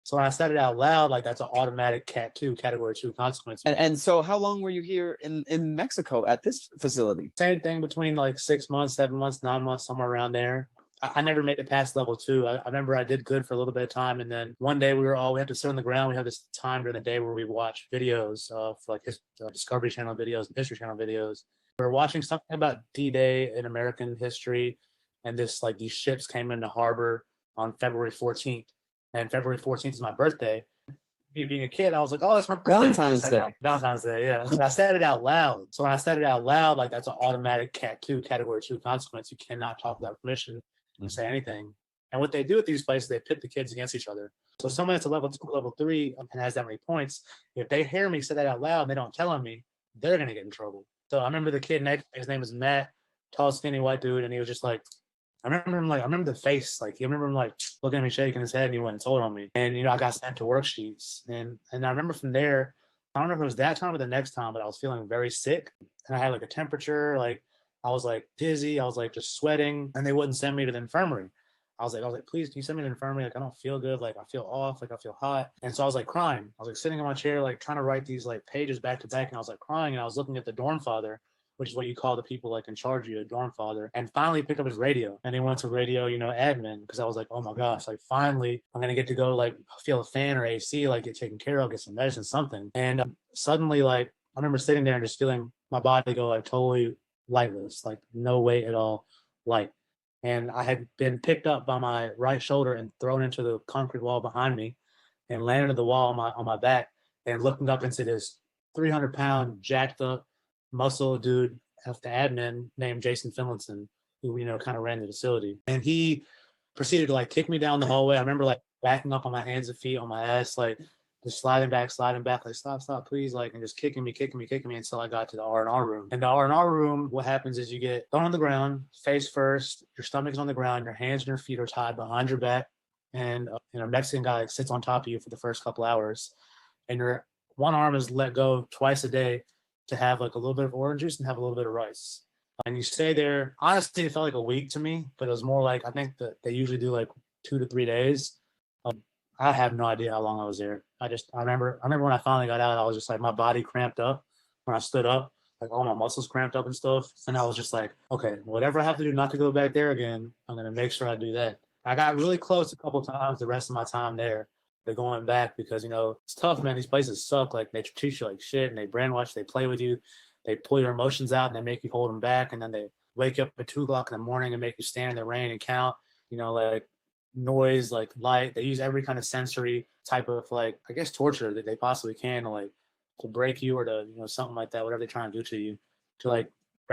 So when I said it out loud, like that's an automatic category two consequence. And so how long were you here in Mexico at this facility? Same thing between like 6 months, 7 months, 9 months, somewhere around there. I never made it past level two. I remember I did good for a little bit of time, and then one day we had to sit on the ground. We have this time during the day where we watch videos for like Discovery Channel videos and History Channel videos. We were watching something about D-Day in American history, and these ships came into harbor on February 14th, and February 14th is my birthday. Me being a kid, I was like, "Oh, that's my Valentine's Day. Valentine's Day." Yeah, and I said it out loud. So when I said it out loud, like that's an automatic category two consequence. You cannot talk without permission and say anything. And what they do at these places, they pit the kids against each other. So someone that's a level two, level three, and has that many points, if they hear me say that out loud and they don't tell on me, they're gonna get in trouble. So I remember the kid next, his name is Matt, tall, skinny white dude, and he was just like, I remember the face, like, I remember him like looking at me, shaking his head, and he went and told on me. And I got sent to worksheets, and I remember from there, I don't know if it was that time or the next time, but I was feeling very sick, and I had like a temperature, like I was like dizzy, I was like just sweating, and they wouldn't send me to the infirmary. I was like, please, can you send me to the infirmary? Like, I don't feel good, like I feel off, like I feel hot, and so I was like crying. I was like sitting in my chair, like trying to write these like pages back to back, and I was like crying, and I was looking at the dorm father, which is what you call the people like in charge of you, a dorm father, and finally picked up his radio. And he went to radio, admin, because I was like, oh my gosh, like finally I'm gonna get to go like feel a fan or AC, like get taken care of, get some medicine, something. And suddenly, like I remember sitting there and just feeling my body go like totally lightless, like no weight at all, light. And I had been picked up by my right shoulder and thrown into the concrete wall behind me, and landed on the wall on my back, and looking up into this 300-pound jacked up muscle dude of the admin named Jason Finlinson, who kind of ran the facility, and he proceeded to like kick me down the hallway. I remember like backing up on my hands and feet, on my ass, like just sliding back, like stop, please, like, and just kicking me until I got to the R&R room. And the R&R room, what happens is you get thrown on the ground, face first, your stomach's on the ground, your hands and your feet are tied behind your back, and a Mexican guy sits on top of you for the first couple hours, and your one arm is let go twice a day to have like a little bit of orange juice and have a little bit of rice. And you stay there. Honestly, it felt like a week to me, but it was more like, I think that they usually do like 2 to 3 days. I have no idea how long I was there. I remember when I finally got out, I was just like, my body cramped up when I stood up, like all my muscles cramped up and stuff. And I was just like, okay, whatever I have to do not to go back there again, I'm gonna make sure I do that. I got really close a couple times the rest of my time there to going back, because it's tough, man. These places suck. Like, they treat you like shit, and they brainwash, they play with you, they pull your emotions out, and they make you hold them back, and then they wake you up at 2 o'clock in the morning and make you stand in the rain and count. Like noise, like light. They use every kind of sensory type of, like, I guess, torture that they possibly can to break you, or to something like that, whatever they're trying to do to you, to like